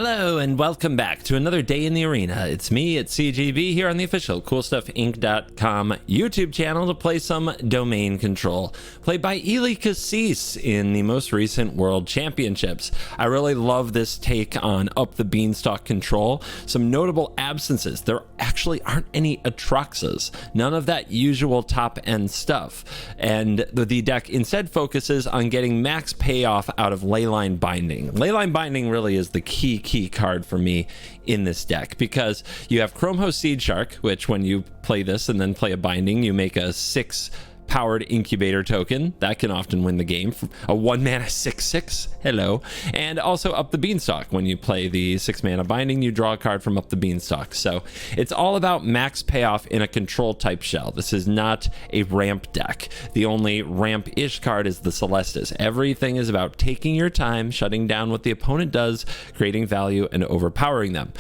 Hello and welcome back to another day in the arena. It's me at CGB here on the official CoolStuffInc.com YouTube channel to play some Domain Control, played by Eli Cassis in the most recent World Championships. I really love this take on Up the Beanstalk control. Some notable absences. There actually aren't any Atraxas, none of that usual top-end stuff. And the deck instead focuses on getting max payoff out of Leyline Binding. Leyline Binding really is the key card for me in this deck, because you have Chromehost Seedshark, which when you play this and then play a binding, you make a 6 powered incubator token that can often win the game. A 1-mana 6/6, hello. And also Up the Beanstalk. When you play the 6-mana binding, you draw a card from Up the Beanstalk. So it's all about max payoff in a control type shell. This is not a ramp deck. The only ramp-ish card is the Celestus. Everything is about taking your time, shutting down what the opponent does, creating value, and overpowering them.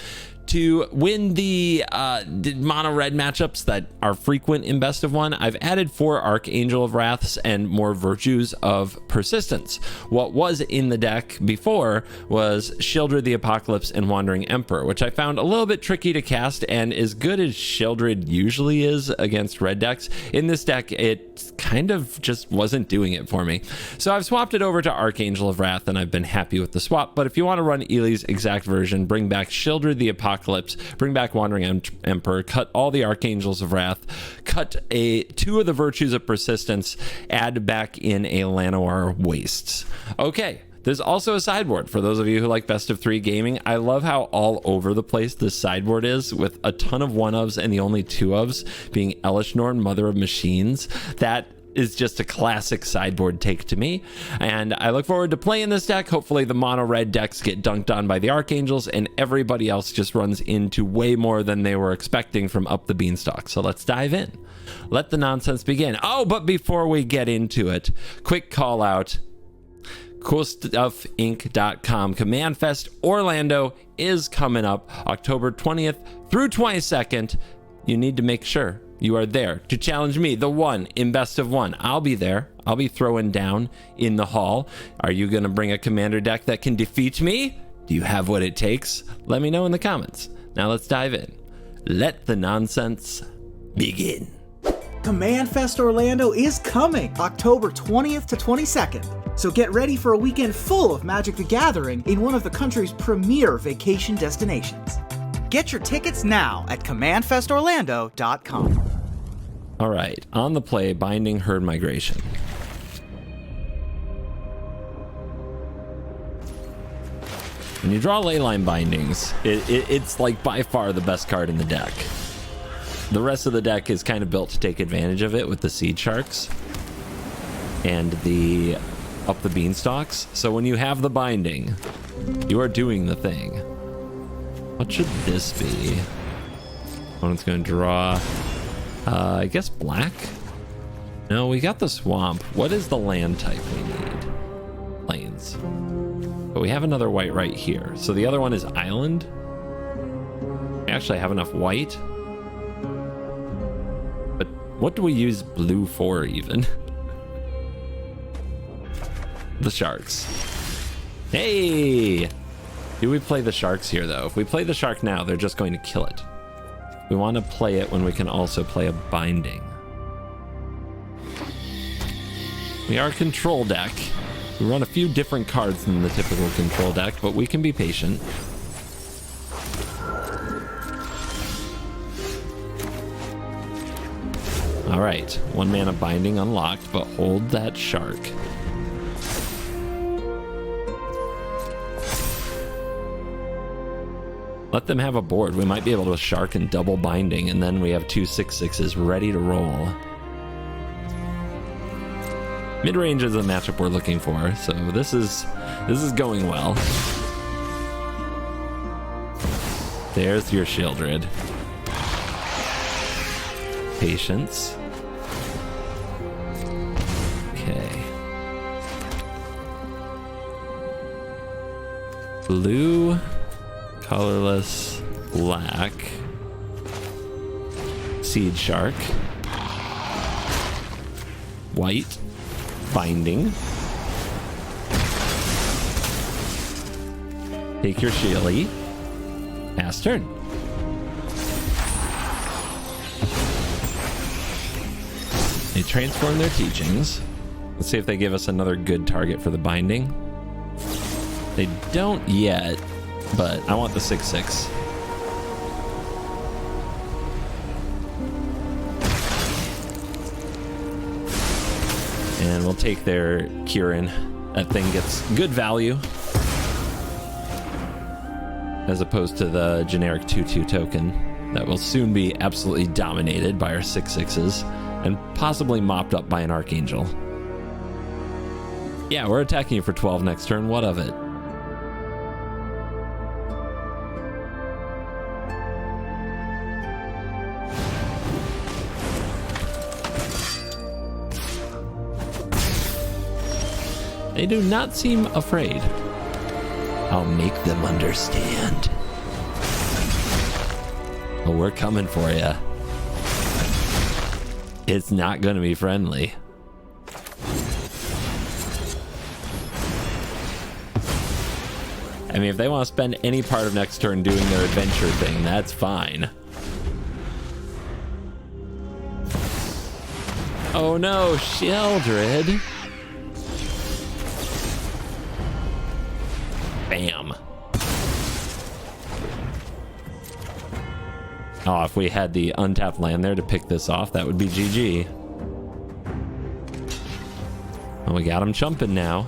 To win the mono red matchups that are frequent in best of one, I've added 4 Archangel of Wraths and more Virtues of Persistence. What was in the deck before was Sheoldred the Apocalypse and Wandering Emperor, which I found a little bit tricky to cast, and as good as Sheoldred usually is against red decks, in this deck it kind of just wasn't doing it for me. So I've swapped it over to Archangel of Wrath, and I've been happy with the swap. But if you want to run Eli's exact version, bring back Sheoldred the Apocalypse, bring back Wandering Emperor, cut all the Archangels of Wrath, cut 2 of the Virtues of Persistence, add back in a Llanowar Wastes. Okay, there's also a sideboard for those of you who like best of 3 gaming. I love how all over the place this sideboard is, with a ton of 1-ofs and the only 2-ofs being Elishnorn, Mother of Machines. That is just a classic sideboard take to me, and I look forward to playing this deck. Hopefully the mono red decks get dunked on by the Archangels and everybody else just runs into way more than they were expecting from Up the Beanstalk. So let's dive in. Let the nonsense begin. Oh, but before we get into it, quick call out. CoolStuffInc.com Command Fest Orlando is coming up October 20th through 22nd. You need to make sure you are there to challenge me, the one in best of one. I'll be there. I'll be throwing down in the hall. Are you going to bring a commander deck that can defeat me? Do you have what it takes? Let me know in the comments. Now let's dive in. Let the nonsense begin. Command Fest Orlando is coming October 20th to 22nd. So get ready for a weekend full of Magic the Gathering in one of the country's premier vacation destinations. Get your tickets now at commandfestorlando.com. All right, on the play, Binding Herd Migration. When you draw Leyline Bindings, it's like by far the best card in the deck. The rest of the deck is kind of built to take advantage of it with the Seedsharks and the Up the Beanstalks. So when you have the Binding, you are doing the thing. What should this be? Opponent's going to draw, I guess black? No, we got the swamp. What is the land type we need? Plains. But we have another white right here. So the other one is island. We actually have enough white. But what do we use blue for even? The sharks. Hey! Do we play the sharks here, though? If we play the shark now, they're just going to kill it. We want to play it when we can also play a binding. We are a control deck. We run a few different cards than the typical control deck, but we can be patient. All right, 1 mana binding unlocked, but hold that shark. Let them have a board. We might be able to shark and double binding, and then we have 2 6/6s ready to roll. Mid-range is the matchup we're looking for, so this is going well. There's your Sheoldred. Patience. Okay. Blue. Colorless, black, Seedshark, white, binding, Take your Sheely. Pass turn. They transform their teachings. Let's see if they give us another good target for the binding. They don't yet, but I want the 6/6. And we'll take their Kieran. That thing gets good value. As opposed to the generic 2/2 token that will soon be absolutely dominated by our 6/6s and possibly mopped up by an Archangel. Yeah, we're attacking you for 12 next turn. What of it? They do not seem afraid. I'll make them understand. Oh, we're coming for you. It's not going to be friendly. I mean, if they want to spend any part of next turn doing their adventure thing, that's fine. Oh no, Sheoldred. Bam. Oh, if we had the untapped land there to pick this off, that would be GG. Well, we got them chumping now.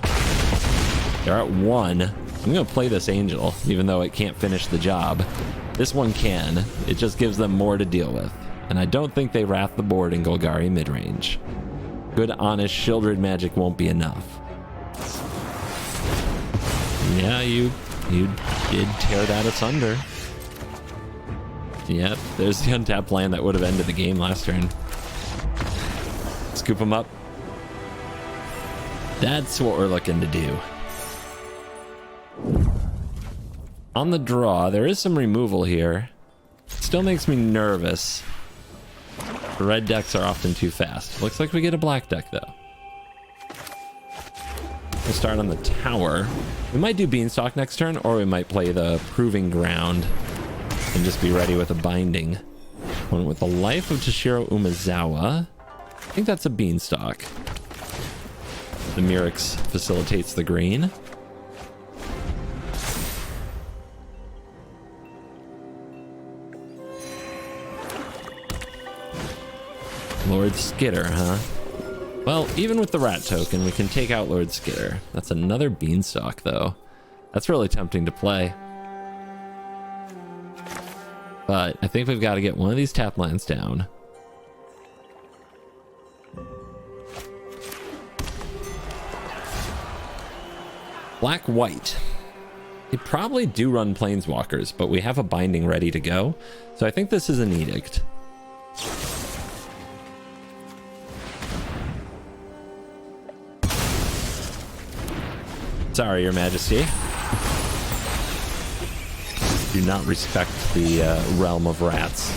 They're at 1. I'm going to play this Angel, even though it can't finish the job. This one can. It just gives them more to deal with. And I don't think they wrath the board in Golgari midrange. Good, honest Sheoldred magic won't be enough. Yeah, you did tear that asunder. Yep, there's the untapped land that would have ended the game last turn. Scoop them up. That's what we're looking to do. On the draw, there is some removal here. Still makes me nervous. The red decks are often too fast. Looks like we get a black deck, though. We'll start on the tower. We might do Beanstalk next turn, or we might play the Proving Ground and just be ready with a binding. One with the Life of Toshiro Umezawa. I think that's a Beanstalk. The Mirrex facilitates the green. Lord Skitter, huh? Well, even with the rat token, we can take out Lord Skitter. That's another Beanstalk, though. That's really tempting to play. But I think we've got to get one of these tap lands down. Black-white. They probably do run Planeswalkers, but we have a binding ready to go. So I think this is an Edict. Sorry, Your Majesty. Do not respect the realm of rats.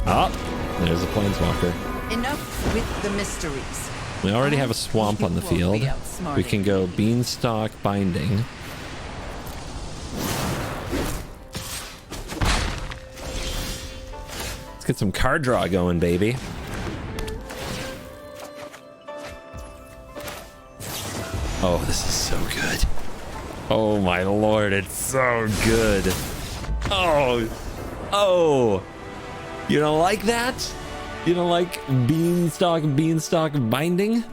Oh, there's a Planeswalker. Enough with the mysteries. We already have a swamp on the field. We can go Beanstalk Binding. Let's get some card draw going, baby. Oh, this is so good. Oh my lord, it's so good. Oh. You don't like that? You don't like Beanstalk Binding?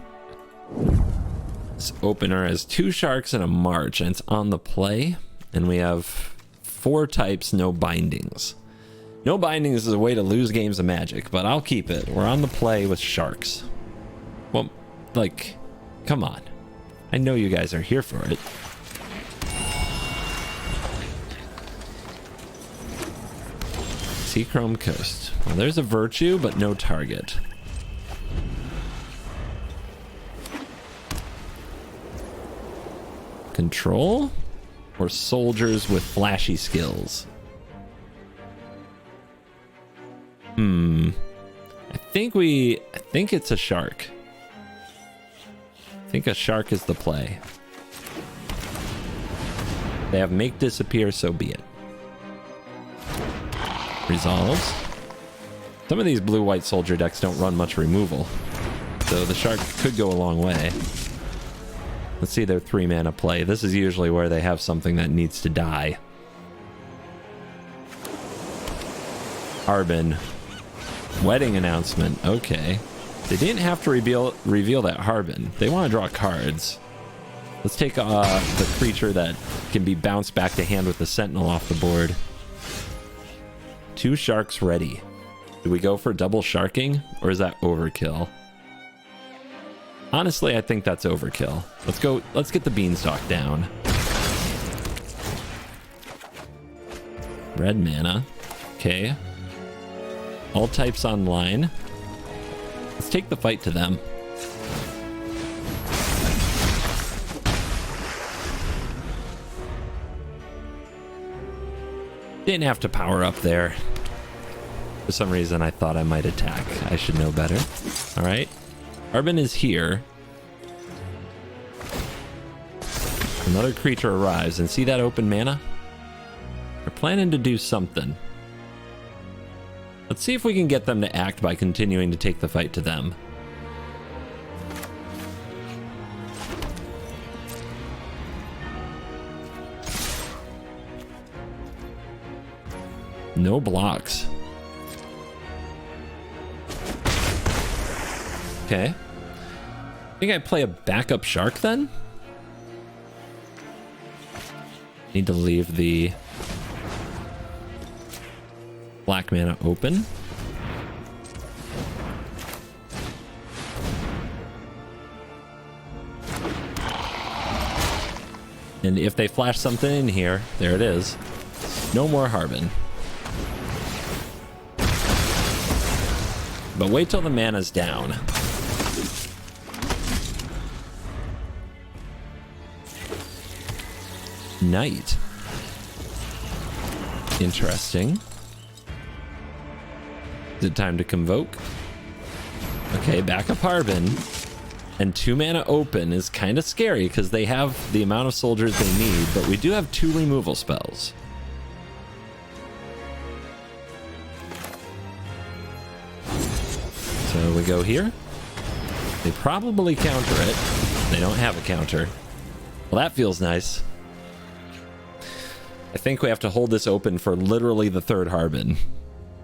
This opener has 2 sharks and a march, and it's on the play. And we have 4 types, no bindings. No bindings is a way to lose games of Magic, but I'll keep it. We're on the play with sharks. Well, like, come on. I know you guys are here for it. Seachrome Coast. Well, there's a Virtue, but no target. Control? Or soldiers with flashy skills? I think it's a shark. I think a shark is the play. They have make disappear, so be it. Resolves. Some of these blue-white soldier decks don't run much removal, so the shark could go a long way. Let's see their 3-mana play. This is usually where they have something that needs to die. Harbin. Wedding announcement. Okay. They didn't have to reveal that Harbin. They want to draw cards. Let's take the creature that can be bounced back to hand with the Sentinel off the board. 2 sharks ready. Do we go for double sharking, or is that overkill? Honestly, I think that's overkill. Let's get the Beanstalk down. Red mana. Okay. All types online. Let's take the fight to them. Didn't have to power up there. For some reason, I thought I might attack. I should know better. All right. Harbin is here. Another creature arrives, and see that open mana? They're planning to do something. Let's see if we can get them to act by continuing to take the fight to them. No blocks. Okay. I think I play a backup shark then? Need to leave the black mana open. And if they flash something in here, there it is. No more Harbin. But wait till the mana's down. Night. Interesting. Is it time to convoke? Okay, backup Harbin. And 2 mana open is kind of scary because they have the amount of soldiers they need, but we do have 2 removal spells. So we go here. They probably counter it. They don't have a counter. Well, that feels nice. I think we have to hold this open for literally the 3rd Harbin.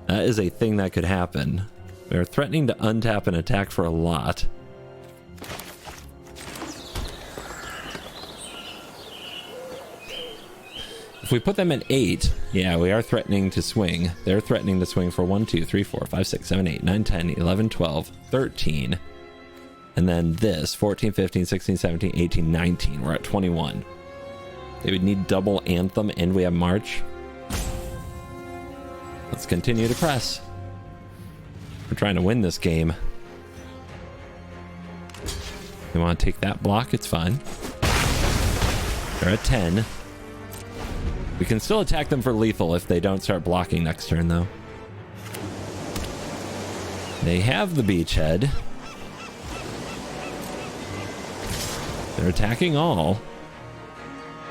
That is a thing that could happen. They're threatening to untap and attack for a lot. If we put them at 8, yeah, we are threatening to swing. They're threatening to swing for 1, 2, 3, 4, 5, 6, 7, 8, 9, 10, 11, 12, 13. And then this, 14, 15, 16, 17, 18, 19. We're at 21. They would need double Anthem, and we have March. Let's continue to press. We're trying to win this game. They want to take that block, it's fine. They're at 10. We can still attack them for lethal if they don't start blocking next turn, though. They have the beachhead. They're attacking all.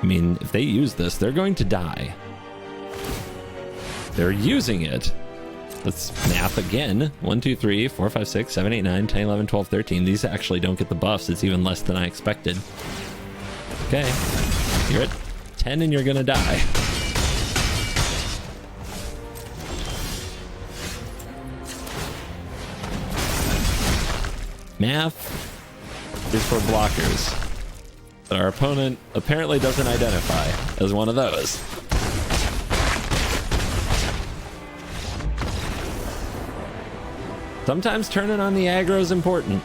I mean, if they use this, they're going to die. They're using it. Let's math again. 1, 2, 3, 4, 5, 6, 7, 8, 9, 10, 11, 12, 13. These actually don't get the buffs. It's even less than I expected. Okay. You're at 10 and you're gonna die. Math is for blockers. But our opponent apparently doesn't identify as one of those. Sometimes turning on the aggro is important.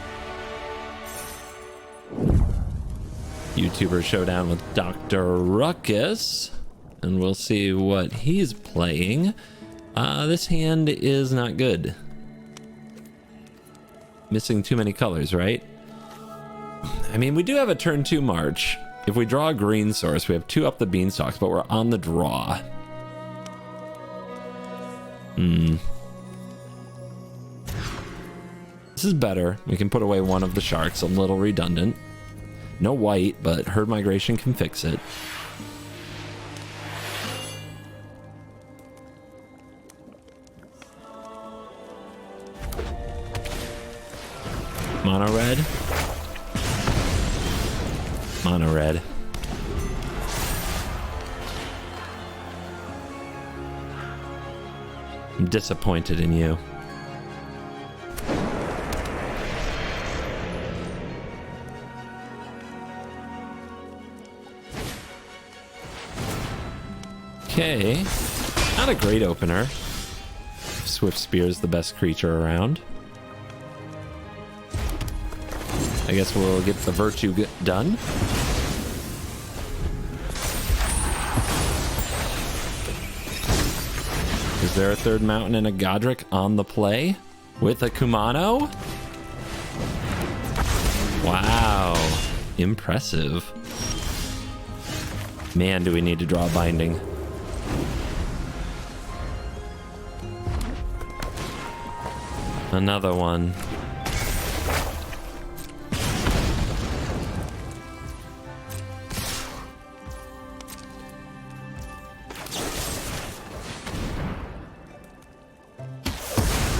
YouTuber showdown with Dr. Ruckus, and we'll see what he's playing. This hand is not good. Missing too many colors, right? I mean, we do have a turn 2 March. If we draw a green source, we have 2 Up the Beanstalks, but we're on the draw. This is better. We can put away one of the sharks, a little redundant. No white, but herd migration can fix it. Mono red. Mono red. I'm disappointed in you. Okay, not a great opener. Swift Spear's the best creature around. I guess we'll get the Virtue done. Is there a third mountain and a Godric on the play with a Kumano? Wow, impressive. Man, do we need to draw a binding. Another one.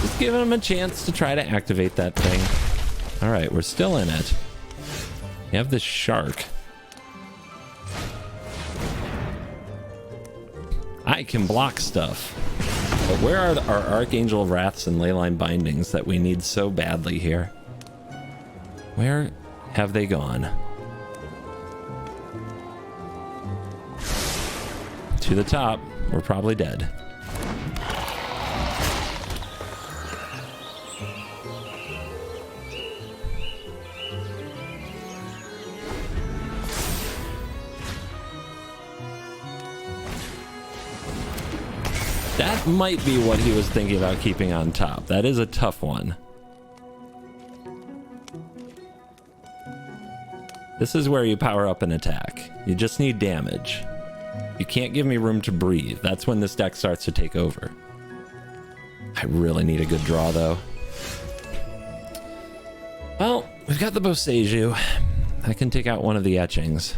Just giving him a chance to try to activate that thing. All right, we're still in it. We have this shark. I can block stuff. But where are our Archangel of Wraths and Leyline Bindings that we need so badly here? Where have they gone? To the top. We're probably dead. That might be what he was thinking about keeping on top. That is a tough one. This is where you power up an attack. You just need damage. You can't give me room to breathe. That's when this deck starts to take over. I really need a good draw, though. Well, we've got the Boseiju. I can take out one of the etchings.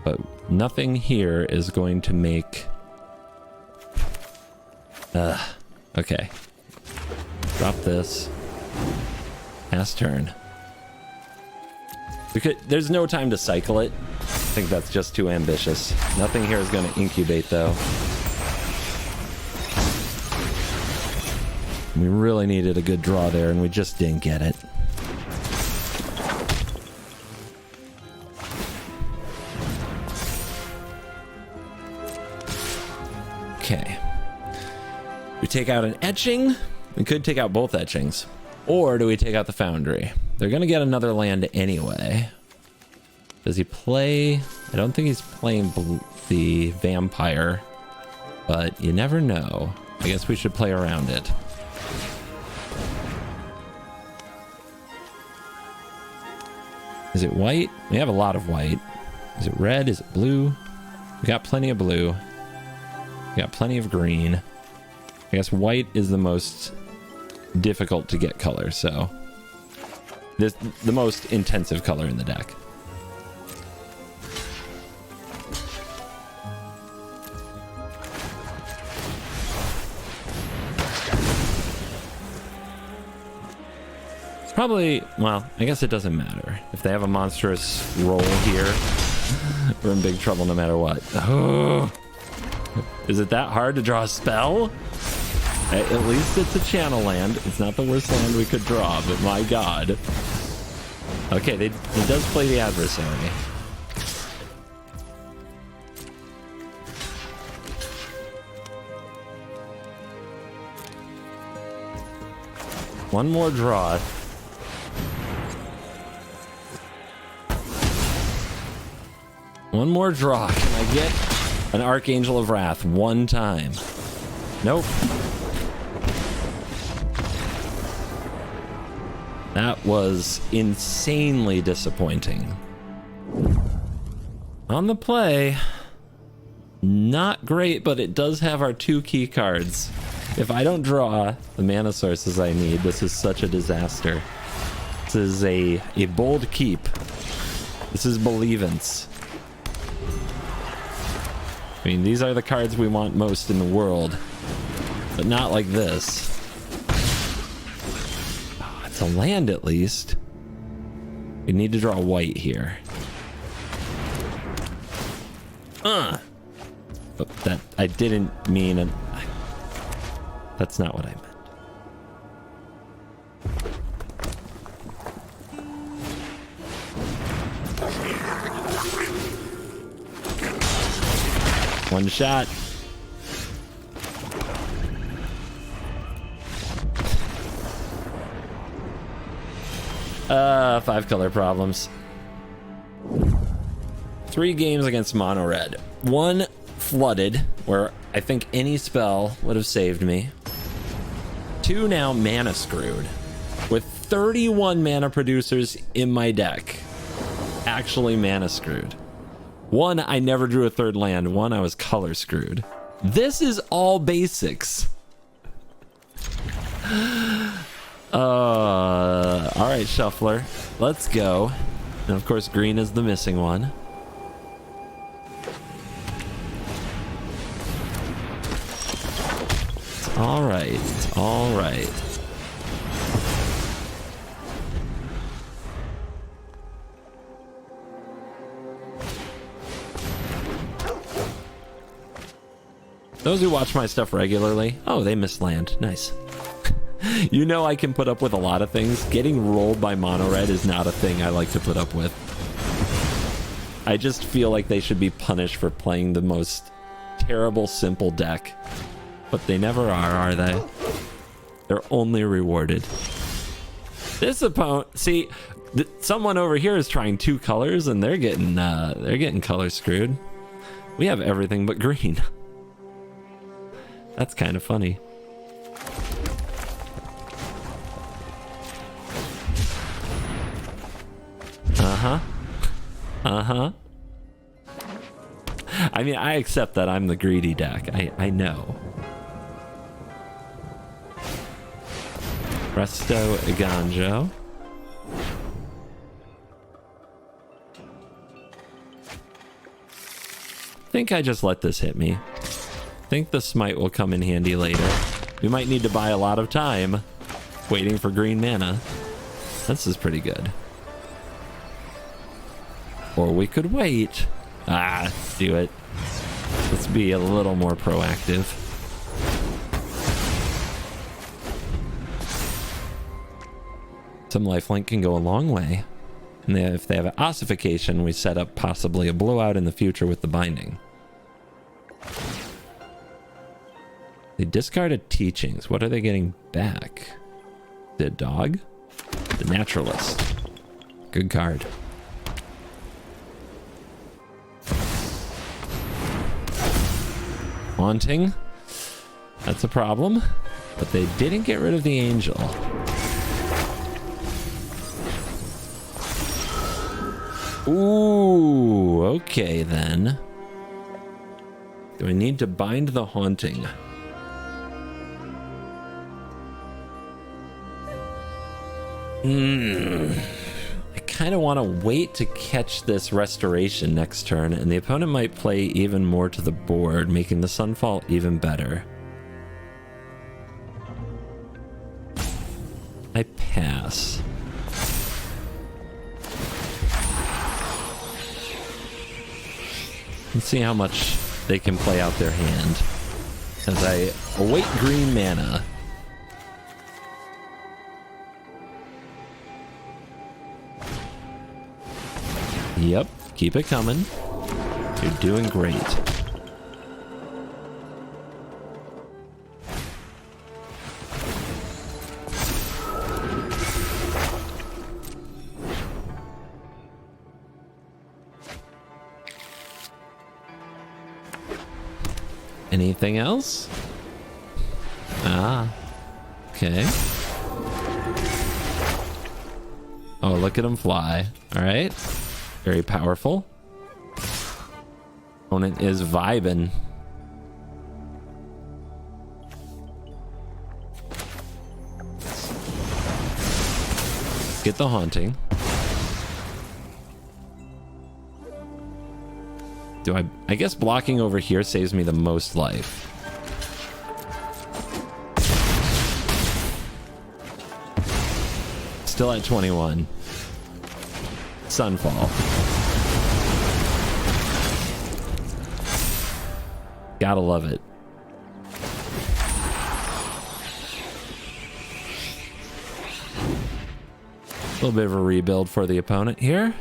But nothing here is going to make... okay. Drop this. Pass turn. There's no time to cycle it. I think that's just too ambitious. Nothing here is going to incubate, though. We really needed a good draw there, and we just didn't get it. Okay. We take out an etching. We could take out both etchings. Or do we take out the Foundry? They're going to get another land anyway. Does he play? I don't think he's playing the Vampire. But you never know. I guess we should play around it. Is it white? We have a lot of white. Is it red? Is it blue? We got plenty of blue. We got plenty of green. I guess white is the most difficult to get color, so this the most intensive color in the deck. Probably, well, I guess it doesn't matter. If they have a monstrous roll here, we're in big trouble no matter what. Oh. Is it that hard to draw a spell? At least it's a channel land. It's not the worst land we could draw, but my god. Okay, he does play the adversary. One more draw. One more draw. Can I get an Archangel of Wrath one time? Nope. That was insanely disappointing. On the play, not great, but it does have our 2 key cards. If I don't draw the mana sources I need, this is such a disaster. This is a bold keep. This is Believance. I mean, these are the cards we want most in the world, but not like this. a land at least. We need to draw white here. But that I didn't mean, and that's not what I meant. One shot. Five color problems. 3 games against mono red. 1 flooded, where I think any spell would have saved me. 2 now mana screwed, with 31 mana producers in my deck. Actually mana screwed. 1, I never drew a 3rd land. 1, I was color screwed. This is all basics. All right, Shuffler, let's go. And of course, green is the missing one. It's all right. It's all right. Those who watch my stuff regularly, oh, they missed land. Nice. You know I can put up with a lot of things. Getting rolled by mono red is not a thing I like to put up with. I just feel like they should be punished for playing the most terrible simple deck. But they never are they? They're only rewarded. This opponent, see, someone over here is trying 2 colors and they're getting color screwed. We have everything but green. That's kind of funny. I mean, I accept that I'm the greedy deck. I know. Resto Eiganjo. Think I just let this hit me. Think the Smite will come in handy later. We might need to buy a lot of time waiting for green mana. This is pretty good. Or we could wait. Do it. Let's be a little more proactive. Some lifelink can go a long way. And if they have an ossification, we set up possibly a blowout in the future with the binding. They discarded teachings. What are they getting back? The dog? The naturalist. Good card. Haunting. That's a problem. But they didn't get rid of the angel. Ooh, okay then. Do I need to bind the haunting? I kind of want to wait to catch this restoration next turn, and the opponent might play even more to the board, making the Sunfall even better. I pass. Let's see how much they can play out their hand as I await green mana. Yep, keep it coming. You're doing great. Anything else? Okay. Oh, look at him fly. All right. Very powerful. Opponent is vibing. Get the haunting. I guess blocking over here saves me the most life. Still at 21. Sunfall. Gotta love it. A little bit of a rebuild for the opponent here.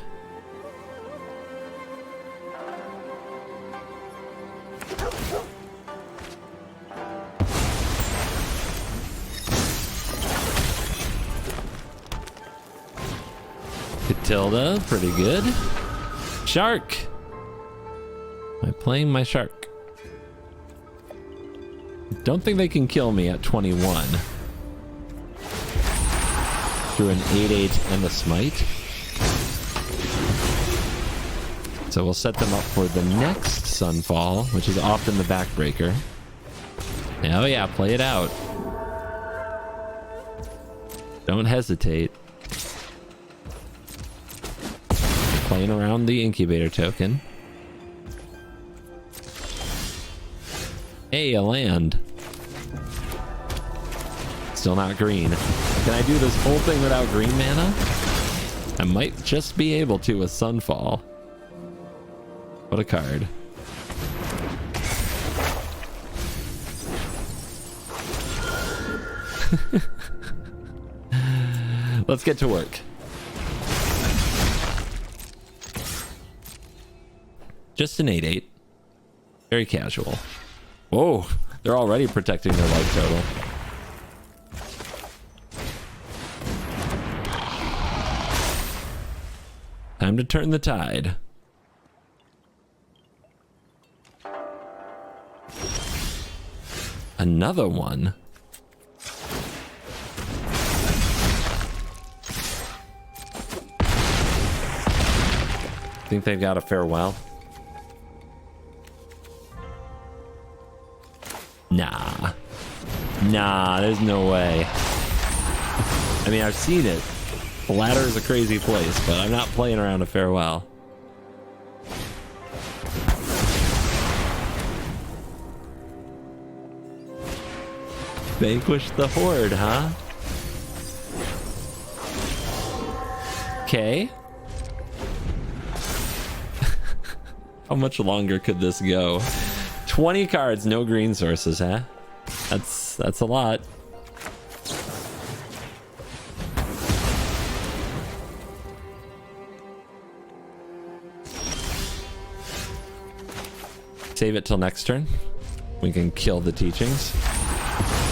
Tilda, pretty good. Shark. Am I playing my shark? Don't think they can kill me at 21. Through an 8/8 and the smite. So we'll set them up for the next Sunfall, which is often the backbreaker. Oh yeah, play it out. Don't hesitate. Playing around the incubator token. Hey, a land. Still not green. Can I do this whole thing without green mana? I might just be able to with Sunfall. What a card. Let's get to work. Just an 8/8. Very casual. Whoa, they're already protecting their life total. Time to turn the tide. Another one. Think they've got a farewell? Nah, there's no way. I mean, I've seen it. The ladder is a crazy place, but I'm not playing around a farewell. Vanquish the horde, huh? Okay. How much longer could this go? 20 cards, no green sources, huh? That's a lot. Save it till next turn. We can kill the teachings.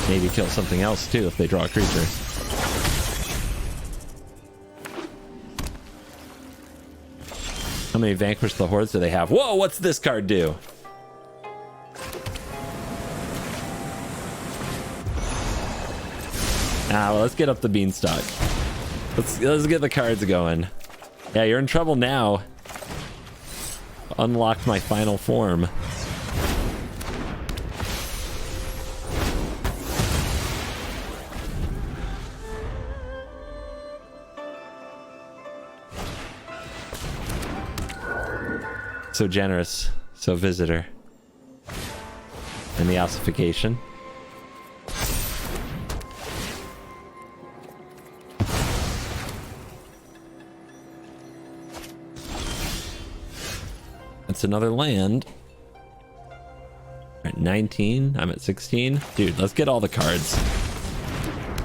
Maybe kill something else too if they draw a creature. How many Vanquish the Hordes do they have? Whoa, what's this card do? Well, let's get up the beanstalk. Let's get the cards going. Yeah, you're in trouble now. Unlock my final form. So generous, so visitor. And the ossification. That's another land. At 19, I'm at 16. Dude, let's get all the cards.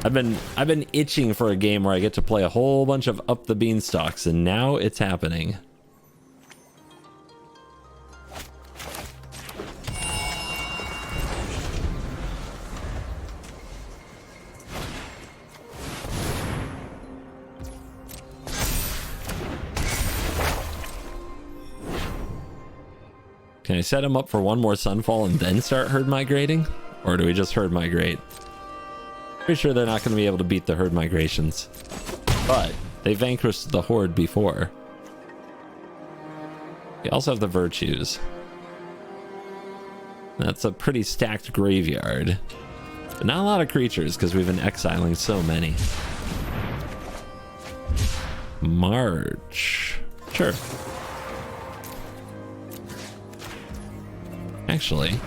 I've been itching for a game where I get to play a whole bunch of Up the Beanstalks, and now it's happening. Can I set him up for one more Sunfall and then start herd migrating? Or do we just herd migrate? Pretty sure they're not going to be able to beat the herd migrations. But they vanquished the horde before. They also have the virtues. That's a pretty stacked graveyard. But not a lot of creatures because we've been exiling so many. March. Sure. Actually,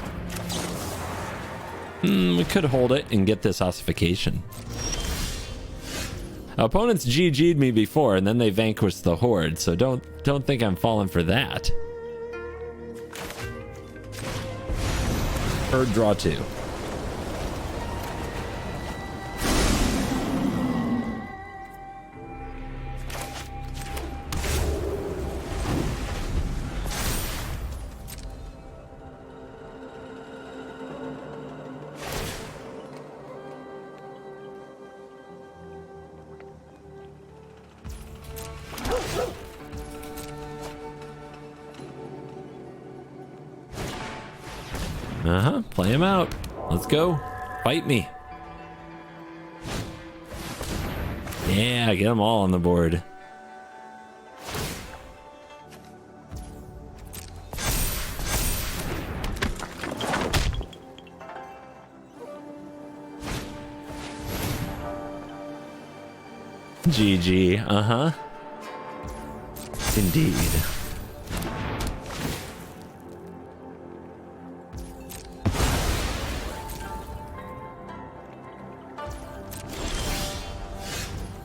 we could hold it and get this ossification. Opponents GG'd me before, and then they vanquished the Horde, so don't think I'm falling for that. Herd draw 2. Play him out. Let's go. Fight me. Yeah, get them all on the board. GG. Indeed.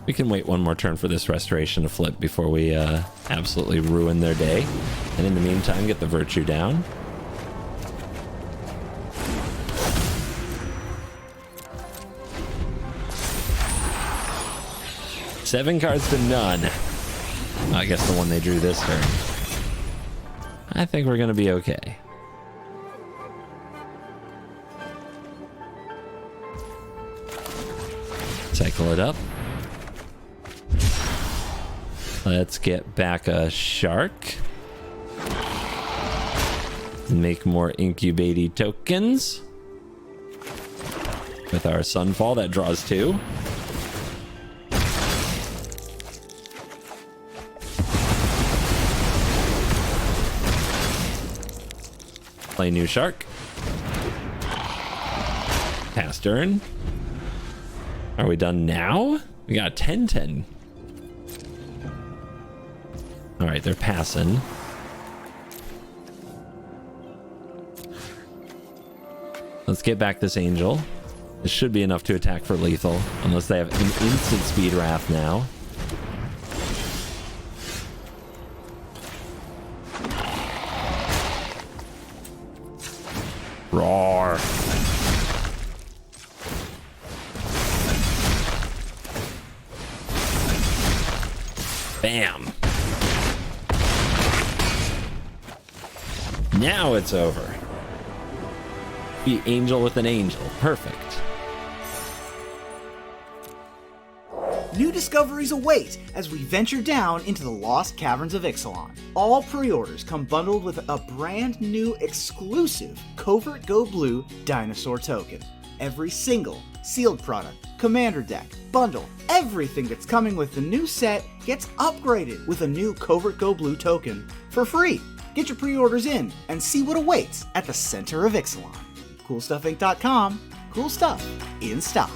We can wait one more turn for this restoration to flip before we absolutely ruin their day. And in the meantime, get the virtue down. Seven cards to none. I guess the one they drew this turn. I think we're going to be okay. Cycle it up. Let's get back a shark. Make more incubaty tokens. With our Sunfall, that draws 2. Play new shark. Pass turn. Are we done now? We got 10-10. All right, they're passing. Let's get back this angel. This should be enough to attack for lethal, unless they have an instant speed wrath now. Roar. Bam. Now it's over. Be angel with an angel. Perfect. New discoveries await as we venture down into the lost caverns of Ixalan. All pre-orders come bundled with a brand new exclusive Covert Go Blue dinosaur token. Every single sealed product, commander deck, bundle, everything that's coming with the new set gets upgraded with a new Covert Go Blue token for free. Get your pre-orders in and see what awaits at the center of Ixalan. CoolStuffInc.com. Cool stuff in stock.